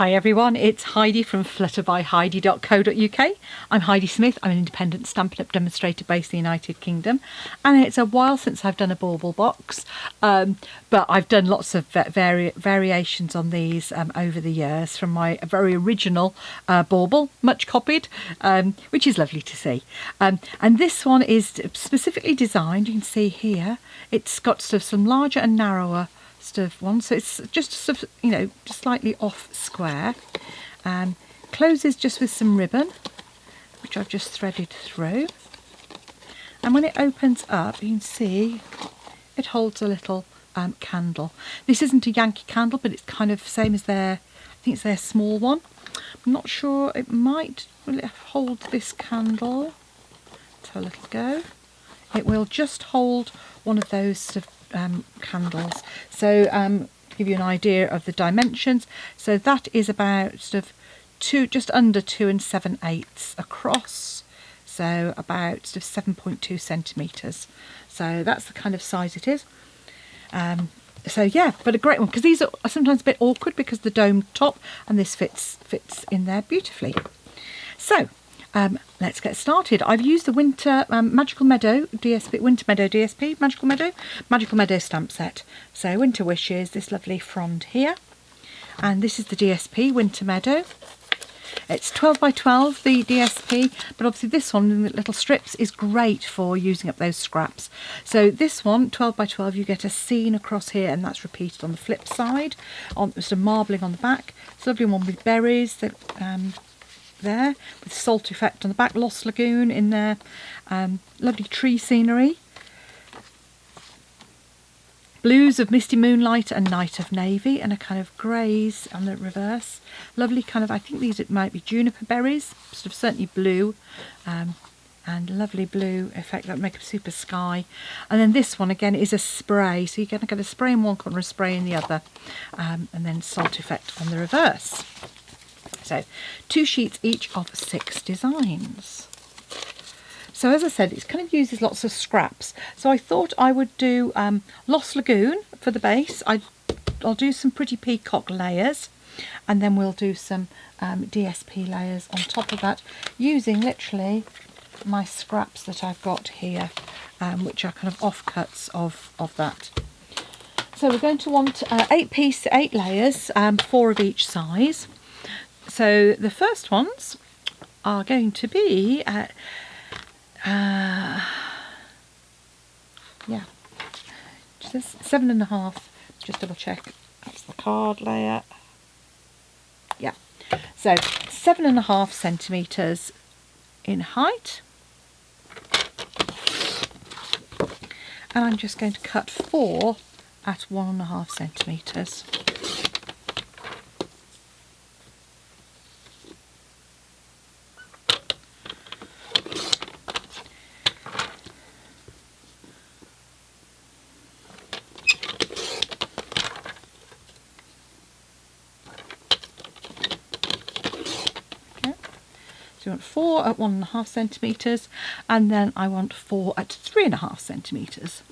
Hi everyone, it's Heidi from flutterbyheidi.co.uk. I'm Heidi Smith. I'm an independent Stampin' Up! Demonstrator based in the United Kingdom, and it's a while since I've done a bauble box, but I've done lots of variations on these over the years from my very original bauble, much copied, which is lovely to see. And this one is specifically designed, you can see here, it's got sort of some larger and narrower one, so it's just sort of, just slightly off square, closes just with some ribbon which I've just threaded through, and when it opens up you can see it holds a little candle. This isn't a Yankee candle, but it's kind of same as I think it's their small one. I'm not sure, will it hold this candle? Let's have a little go. It will just hold one of those sort of candles. So to give you an idea of the dimensions, so that is about sort of just under 2 7/8 across, so about sort of 7.2 centimeters. So that's the kind of size it is. So yeah, but a great one, because these are sometimes a bit awkward because the dome top, and this fits in there beautifully. So let's get started. I've used the Winter Magical Meadow DSP, Winter Meadow DSP, Magical Meadow stamp set. So Winter Wishes, this lovely frond here, and this is the DSP Winter Meadow. It's 12 by 12, the DSP, but obviously this one in the little strips is great for using up those scraps. So this one, 12 by 12, you get a scene across here, and that's repeated on the flip side, on sort of marbling on the back. It's a lovely one with berries that there, with salt effect on the back, Lost Lagoon in there, lovely tree scenery, blues of Misty Moonlight and Night of Navy, and a kind of greys on the reverse, lovely kind of, I think these might be juniper berries, sort of certainly blue, and lovely blue effect that would make a super sky. And then this one again is a spray, so you're going to get a spray in one corner, a spray in the other, and then salt effect on the reverse. So 2 sheets each of 6 designs. So as I said, it kind of uses lots of scraps. So I thought I would do Lost Lagoon for the base. I'll do some pretty peacock layers, and then we'll do some DSP layers on top of that, using literally my scraps that I've got here, which are kind of offcuts of that. So we're going to want 8 layers, 4 of each size. So the first ones are going to be, just 7.5, just double check, that's the card layer, yeah, so 7.5 centimetres in height, and I'm just going to cut 4 at 1.5 centimetres. So I want 4 at 1.5 centimetres, and then I want 4 at 3.5 centimetres.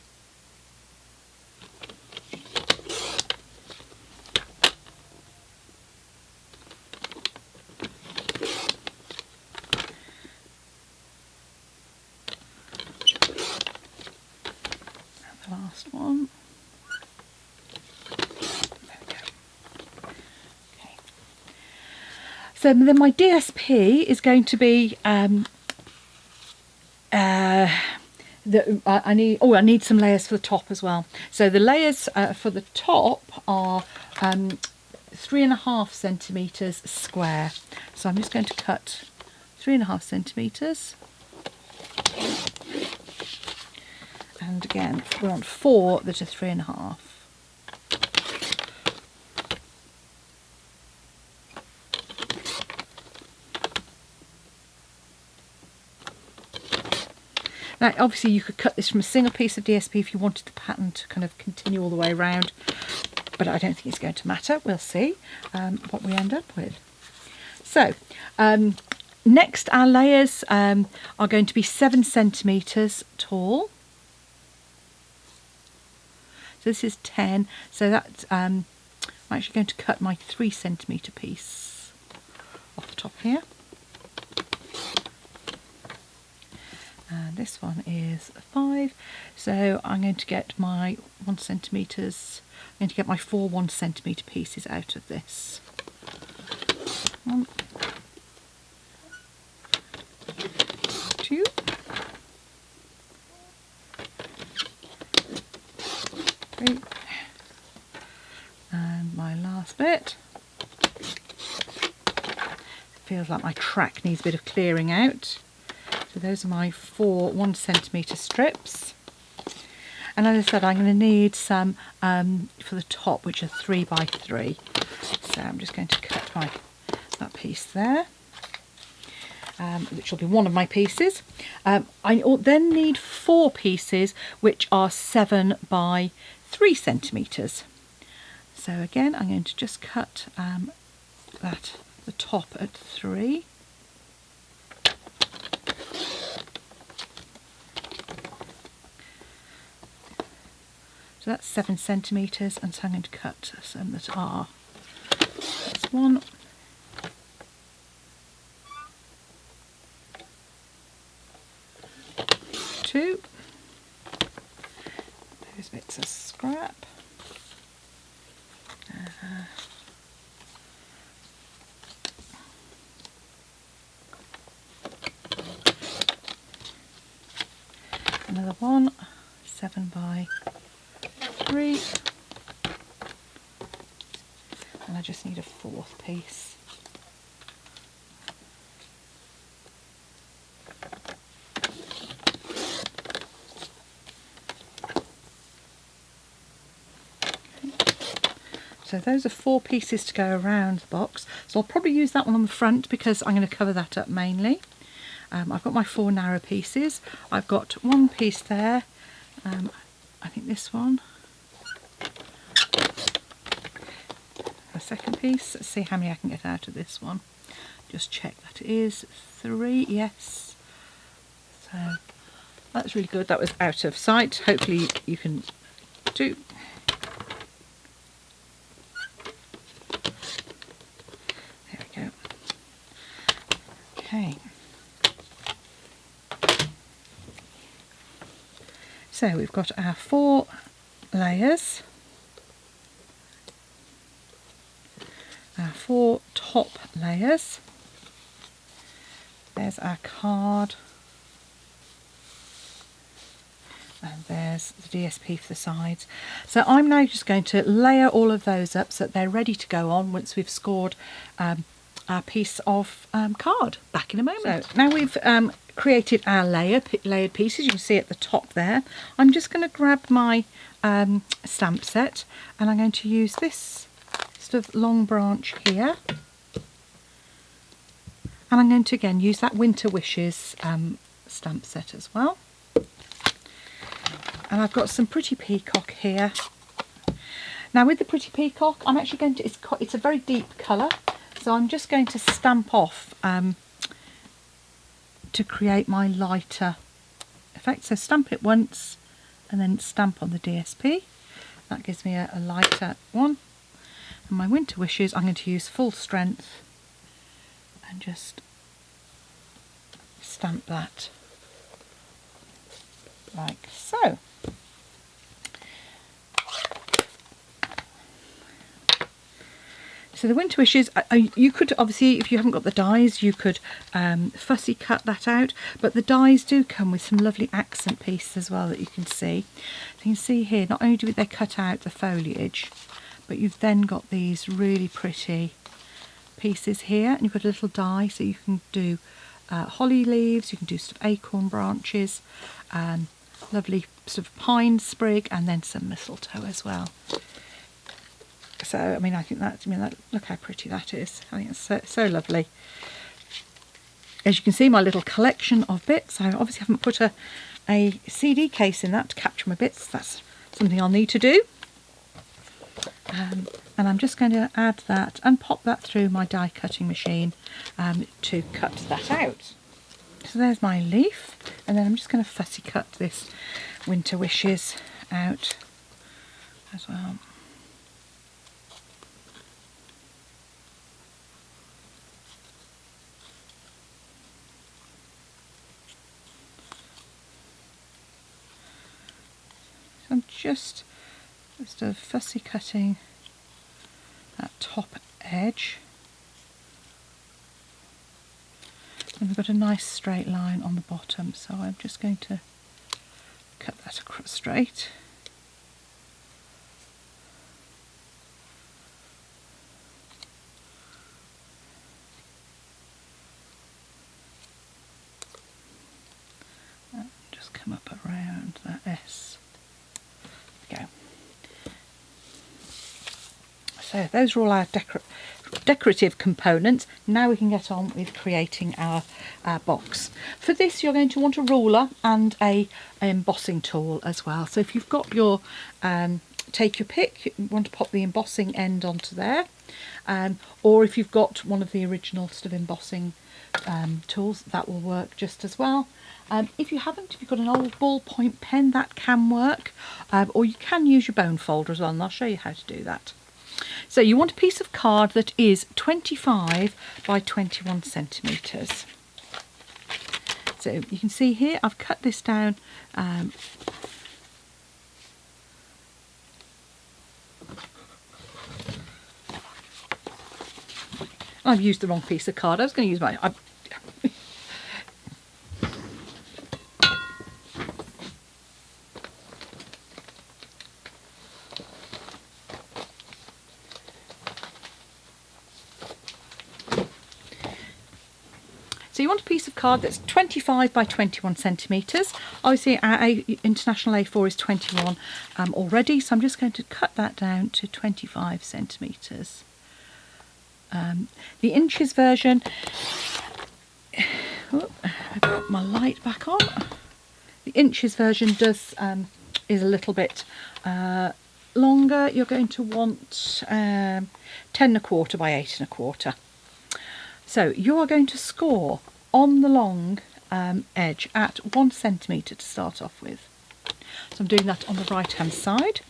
And the last one. So then my DSP is going to be I need some layers for the top as well. So the layers for the top are 3.5 centimetres square. So I'm just going to cut 3.5 centimetres. And again, we want 4 that are 3.5. Now obviously you could cut this from a single piece of DSP if you wanted the pattern to kind of continue all the way around, but I don't think it's going to matter. We'll see what we end up with. So next our layers are going to be 7 centimetres tall. So this is 10, so that's I'm actually going to cut my 3cm piece off the top here. And this one is 5, so I'm going to get my 1cm. I'm going to get my 4 1cm pieces out of this. 1, 2, 3, and my last bit. Feels like my track needs a bit of clearing out. So those are my 4 1cm strips. And as I said, I'm going to need some for the top, which are 3 by 3. So I'm just going to cut that piece there, which will be one of my pieces. I then need 4 pieces, which are 7 by 3 centimetres. So again, I'm going to just cut the top at 3. So that's 7 centimetres, and so I'm going to cut some that are. That's 1, 2. Those bits are scrap. Another 1, 7 by 3, and I just need a 4th piece. So those are 4 pieces to go around the box. So I'll probably use that one on the front because I'm going to cover that up mainly. I've got my 4 narrow pieces. I've got 1 piece there. I think this one. A second piece. Let's see how many I can get out of this one. Just check that it is 3. Yes. So that's really good. That was out of sight. Hopefully you can do. There we go. Okay. So we've got our 4 layers, our 4 top layers. There's our card, and there's the DSP for the sides. So I'm now just going to layer all of those up so that they're ready to go on once we've scored our piece of card. Back in a moment. So now we've created our layered pieces. You can see at the top there. I'm just going to grab my stamp set, and I'm going to use this sort of long branch here, and I'm going to again use that Winter Wishes stamp set as well. And I've got some Pretty Peacock here. Now with the Pretty Peacock, I'm actually going to, it's a very deep colour, so I'm just going to stamp off to create my lighter effect. So stamp it once and then stamp on the DSP. That gives me a lighter one. And my Winter Wishes, I'm going to use full strength and just stamp that like so. So the Winter Wishes, you could obviously, if you haven't got the dies, you could fussy cut that out, but the dies do come with some lovely accent pieces as well that you can see. So you can see here, not only do they cut out the foliage, but you've then got these really pretty pieces here, and you've got a little die, so you can do holly leaves, you can do sort of acorn branches, lovely sort of pine sprig, and then some mistletoe as well. So, I mean, I think that, look how pretty that is. I think it's so lovely. As you can see, my little collection of bits. I obviously haven't put a CD case in that to capture my bits. That's something I'll need to do. And I'm just going to add that and pop that through my die cutting machine to cut that out. So there's my leaf, and then I'm just going to fussy cut this Winter Wishes out as well. just a fussy cutting that top edge. And we've got a nice straight line on the bottom, so I'm just going to cut that across straight. And just come up around that S. There we go. So those are all our decorative components. Now we can get on with creating our box. For this you're going to want a ruler and an embossing tool as well. So if you've got your take your pick, you want to pop the embossing end onto there, or if you've got one of the original sort of embossing tools, that will work just as well. If you haven't, if you've got an old ballpoint pen, that can work, or you can use your bone folder as well, and I'll show you how to do that. So you want a piece of card that is 25 by 21 centimetres. So you can see here I've cut this down I've used the wrong piece of card. I was going to use my... So you want a piece of card that's 25 by 21 centimetres. Obviously our international A4 is 21 already, so I'm just going to cut that down to 25 centimetres. The inches version, I've got my light back on. The inches version is a little bit longer. You're going to want 10 1/4 by 8 1/4. So you are going to score on the long edge at 1 centimetre to start off with. So I'm doing that on the right hand side.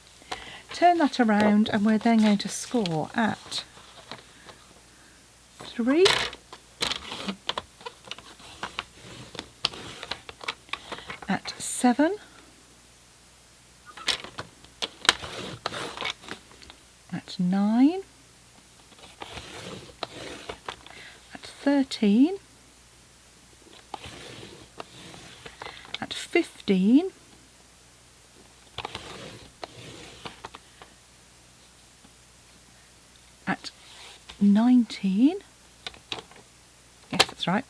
Turn that around and we're then going to score at 3, at 7, at 9, at 13, at 15, at 19, yes that's right,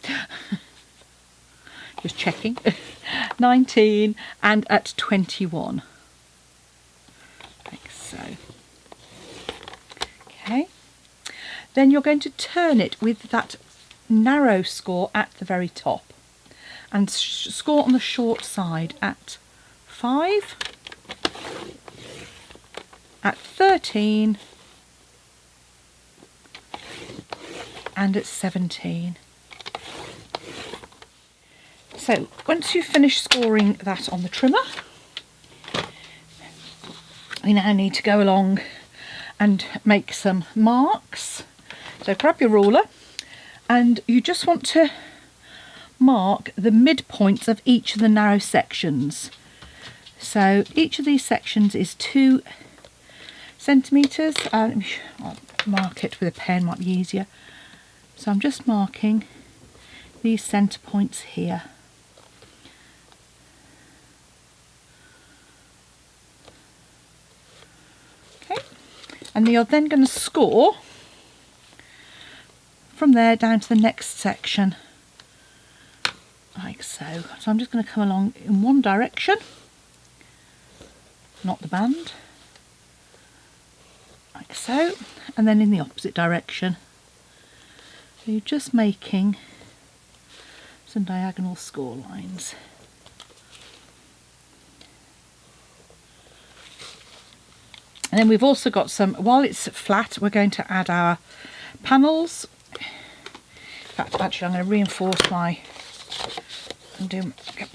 just checking, 19, and at 21, like so. Okay, then you're going to turn it with that narrow score at the very top and score on the short side at 5, at 13, and at 17. So once you've finished scoring that on the trimmer, we now need to go along and make some marks. So grab your ruler and you just want to mark the midpoints of each of the narrow sections. So each of these sections is 2 centimetres. I'll mark it with a pen, might be easier. So I'm just marking these centre points here. Okay, and you're then going to score from there down to the next section, like so. So I'm just going to come along in one direction, not the band, like so, and then in the opposite direction. So you're just making some diagonal score lines. And then we've also got some, while it's flat, we're going to add our panels. In fact, actually I'm going to reinforce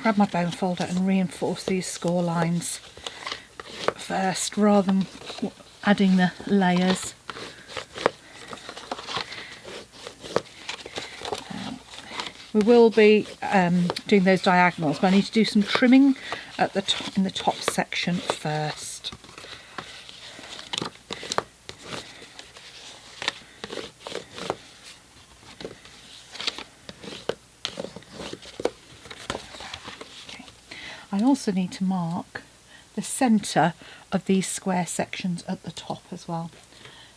grab my bone folder and reinforce these score lines first rather than adding the layers. We will be doing those diagonals, but I need to do some trimming at the top, in the top section first. I also need to mark the centre of these square sections at the top as well.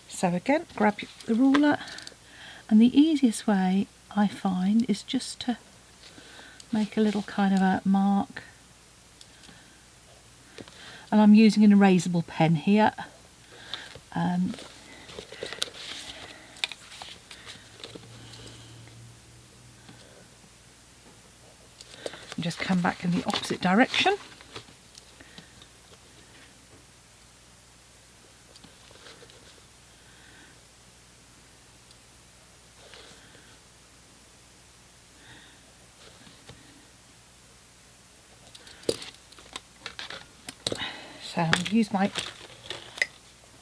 So again, grab the ruler, and the easiest way I find is just to make a little kind of a mark. And I'm using an erasable pen here. And just come back in the opposite direction. So I'm going to use my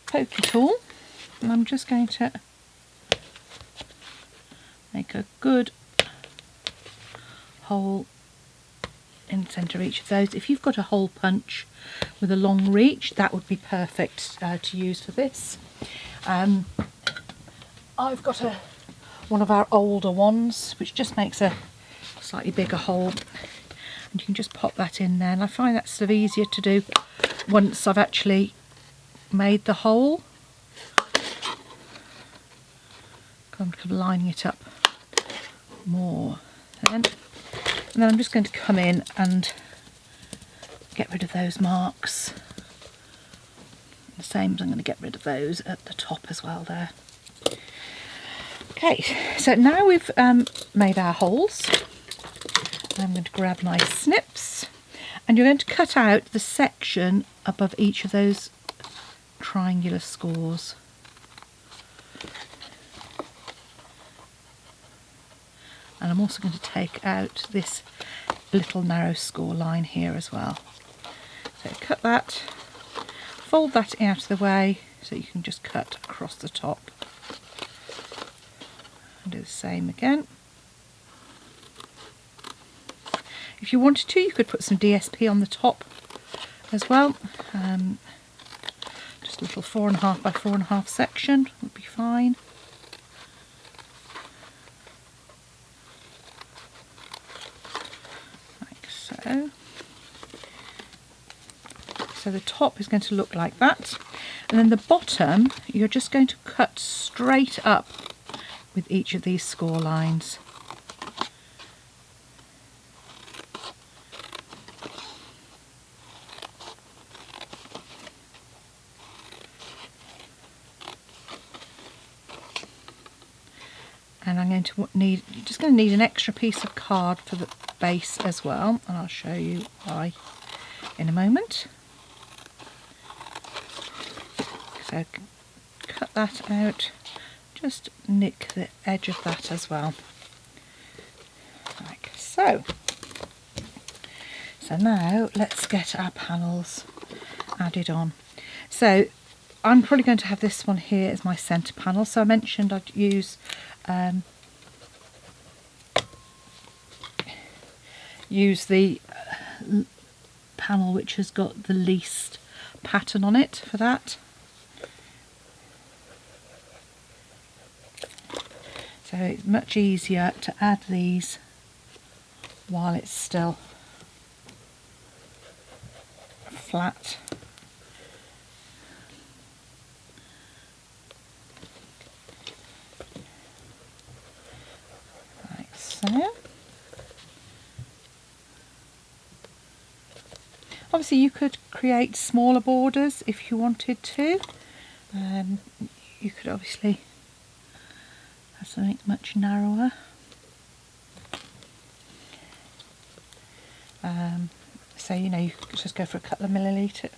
pokey tool, and I'm just going to make a good hole in the centre of each of those. If you've got a hole punch with a long reach, that would be perfect to use for this. I've got one of our older ones which just makes a slightly bigger hole, and you can just pop that in there, and I find that's sort of easier to do once I've actually made the hole. I'm kind of lining it up more then. And then I'm just going to come in and get rid of those marks. The same as I'm going to get rid of those at the top as well there. Okay, so now we've made our holes, I'm going to grab my snips, and you're going to cut out the section above each of those triangular scores. And I'm also going to take out this little narrow score line here as well. So cut that, fold that out of the way so you can just cut across the top. And do the same again. If you wanted to, you could put some DSP on the top as well. Just a little 4.5 by 4.5 section would be fine. Like so. So the top is going to look like that. And then the bottom, you're just going to cut straight up with each of these score lines. And I'm going to need, you're just going to need an extra piece of card for the base as well, and I'll show you why in a moment. So cut that out, just nick the edge of that as well, like so. So now let's get our panels added on. So I'm probably going to have this one here as my centre panel. So I mentioned I'd use the panel which has got the least pattern on it for that. So it's much easier to add these while it's still flat. Like so. Obviously you could create smaller borders if you wanted to. You could obviously have something much narrower. So you know, you could just go for a couple of millimeters.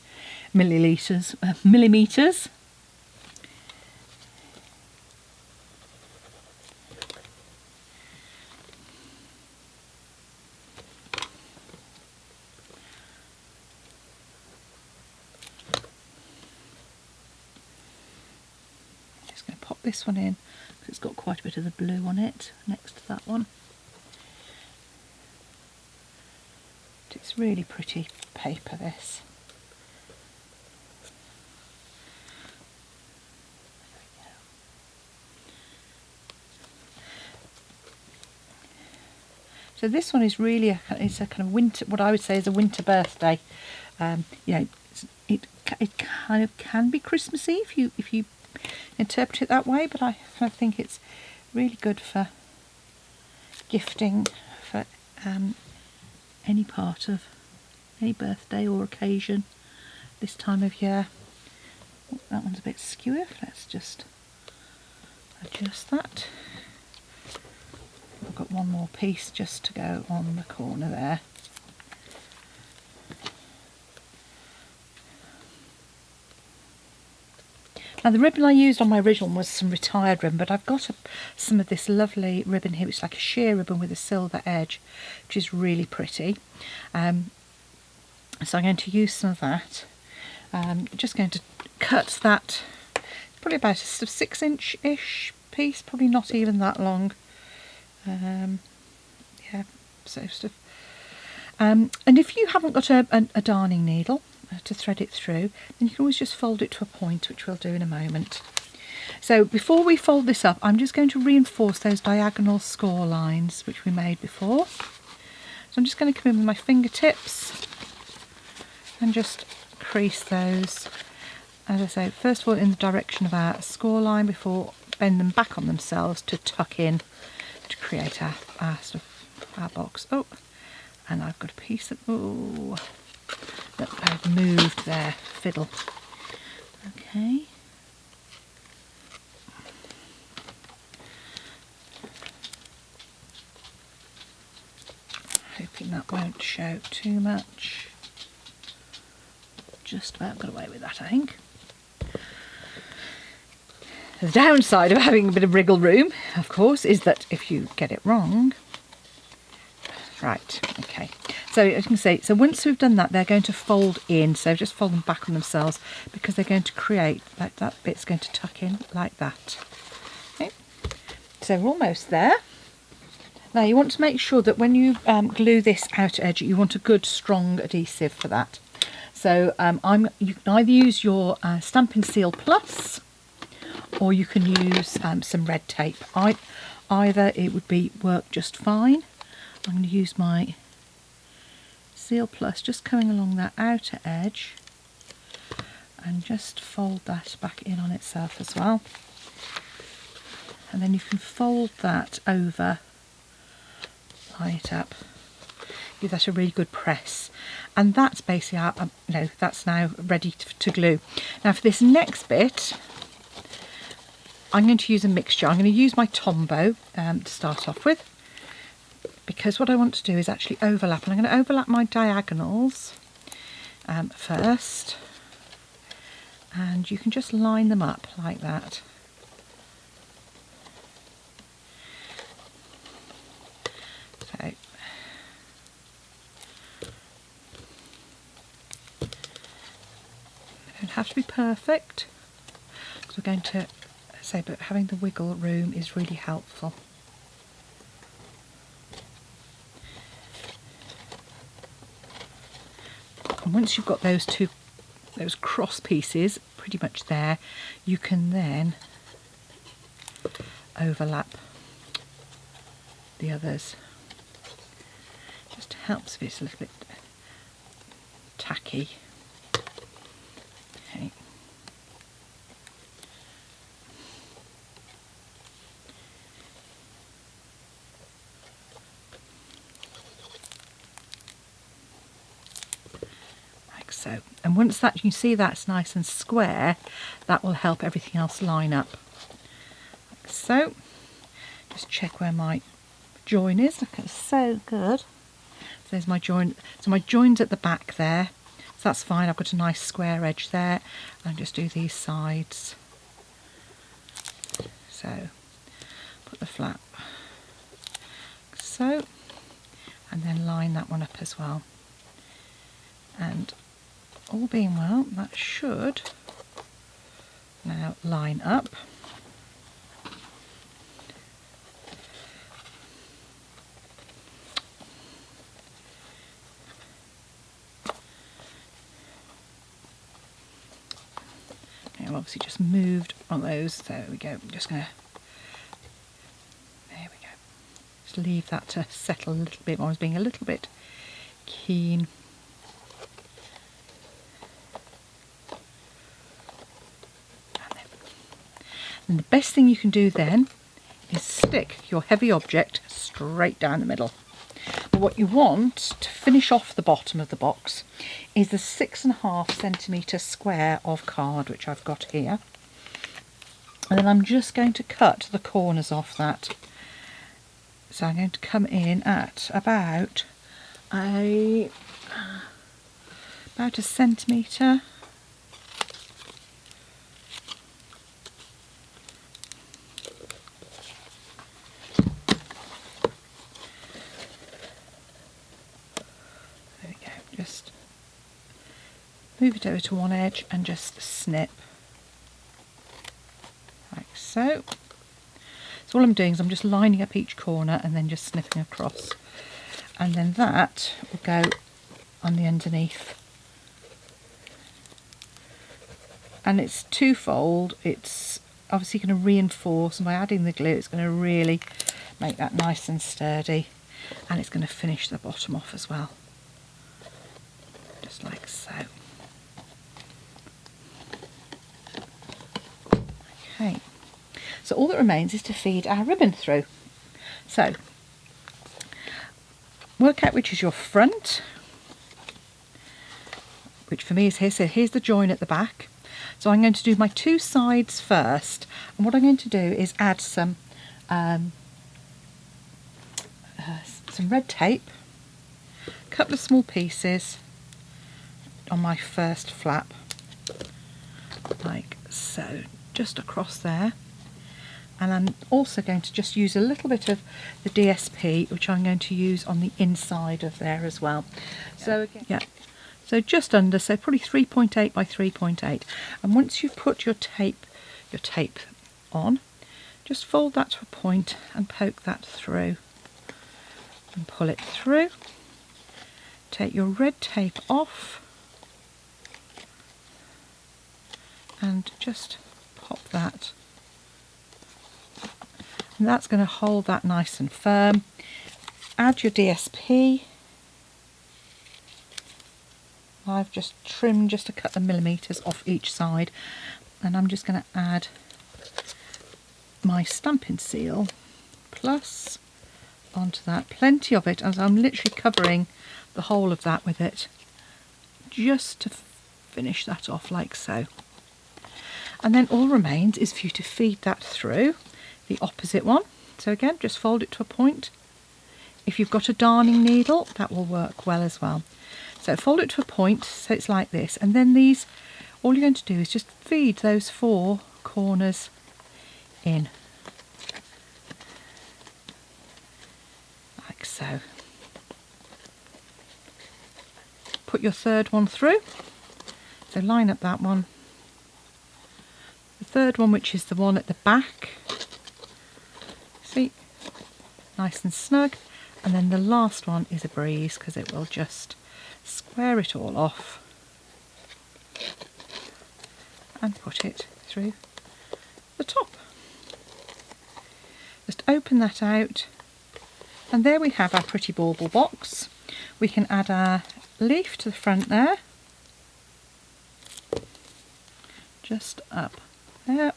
Just going to pop this one in because it's got quite a bit of the blue on it next to that one. It's really pretty paper, this. So this one is really it's a kind of winter, what I would say is a winter birthday. You know, it kind of can be Christmassy if you interpret it that way, but I kind of think it's really good for gifting for any part of any birthday or occasion this time of year. Oh, that one's a bit skewy. Let's just adjust that. I've got one more piece just to go on the corner there. Now the ribbon I used on my original was some retired ribbon, but I've got some of this lovely ribbon here, which is like a sheer ribbon with a silver edge, which is really pretty. So I'm going to use some of that. Just going to cut that, probably about a sort of 6-inch-ish piece, probably not even that long. Yeah, so stuff. And if you haven't got a darning needle to thread it through, then you can always just fold it to a point, which we'll do in a moment. So before we fold this up, I'm just going to reinforce those diagonal score lines which we made before. So I'm just going to come in with my fingertips and just crease those, as I say, first of all in the direction of our score line before bend them back on themselves to tuck in to create our sort of our box. Oh, and I've got a piece that, oh, that I've moved there, fiddle. Okay. Hoping that won't show too much. Just about got away with that, I think. The downside of having a bit of wriggle room, of course, is that if you get it wrong... Right, okay. So as you can see, so once we've done that, they're going to fold in. So just fold them back on themselves because they're going to create, like that bit's going to tuck in like that. Okay. So we're almost there. Now you want to make sure that when you glue this outer edge, you want a good strong adhesive for that. So you can either use your Stampin' Seal Plus, or you can use some red tape. Either it would work just fine. I'm going to use my Seal Plus, just coming along that outer edge, and just fold that back in on itself as well. And then you can fold that over, line it up, give that a really good press, and that's basically our, that's now ready to glue. Now for this next bit, I'm going to use a mixture. I'm going to use my Tombow to start off with, because what I want to do is actually overlap, and I'm going to overlap my diagonals first, and you can just line them up like that. So they don't have to be perfect, because we're going to say, but having the wiggle room is really helpful. And once you've got those cross pieces pretty much there, you can then overlap the others. Just helps if it's a little bit tacky. Okay. So, and once that, you can see that's nice and square, that will help everything else line up. Like so. Just check where my join is. Look, it's so good. So there's my join. So my join's at the back there. So that's fine. I've got a nice square edge there. And just do these sides. So put the flap. So, and then line that one up as well. And all being well, that should now line up. Okay, I've obviously just moved on those. There we go. I'm just going to, there we go. Just just leave that to settle a little bit more. I was being a little bit keen. And the best thing you can do then is stick your heavy object straight down the middle. But what you want to finish off the bottom of the box is the 6.5 centimetre square of card, which I've got here. And then I'm just going to cut the corners off that. So I'm going to come in at about a centimetre. There we go. Just move it over to one edge and just snip. Like so. So all I'm doing is I'm just lining up each corner and then just snipping across. And then that will go on the underneath. And it's twofold. It's obviously going to reinforce, and by adding the glue it's going to really make that nice and sturdy, and it's going to finish the bottom off as well. Just like so. Okay. So all that remains is to feed our ribbon through. So work out which is your front, which for me is here. So here's the join at the back. So I'm going to do my two sides first, and what I'm going to do is add some red tape, a couple of small pieces on my first flap, like so, just across there. And I'm also going to just use a little bit of the DSP, which I'm going to use on the inside of there as well. So again, yeah, so just under, so probably 3.8 by 3.8. And once you've put your tape on, just fold that to a point and poke that through and pull it through. Take your red tape off and just pop that. And that's going to hold that nice and firm. Add your DSP. I've just trimmed just a couple of millimetres off each side, and I'm just going to add my Stampin' Seal Plus onto that. Plenty of it, as I'm literally covering the whole of that with it, just to finish that off like so. And then all remains is for you to feed that through the opposite one. So again, just fold it to a point. If you've got a darning needle, that will work well as well. So fold it to a point so it's like this, and then these, all you're going to do is just feed those 4 corners in, like so. Put your third one through, so line up that one. The third one, which is the one at the back, see, nice and snug. And then the last one is a breeze, because it will just square it all off and put it through the top. Just open that out, and there we have our pretty bauble box. We can add our leaf to the front there, just up there,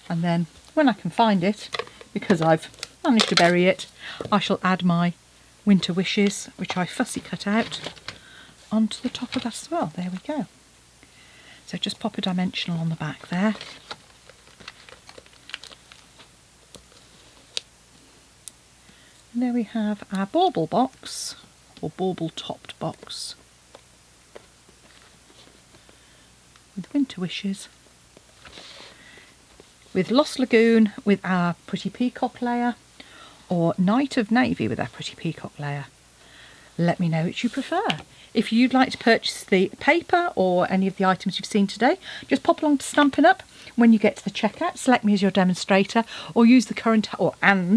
and then when I can find it, because I've managed to bury it, I shall add my winter wishes, which I fussy cut out, onto the top of that as well. There we go. So just pop a dimensional on the back there. And there we have our bauble box, or bauble topped box, with winter wishes, with Lost Lagoon with our pretty peacock layer, or Night of Navy with our pretty peacock layer. Let me know which you prefer. If you'd like to purchase the paper or any of the items you've seen today, just pop along to Stampin' Up. When you get to the checkout, select me as your demonstrator, or use the current,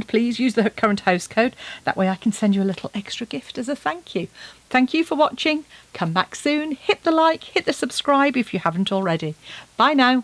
please use the current host code. That way I can send you a little extra gift as a thank you. Thank you for watching. Come back soon. Hit the like, hit the subscribe if you haven't already. Bye now.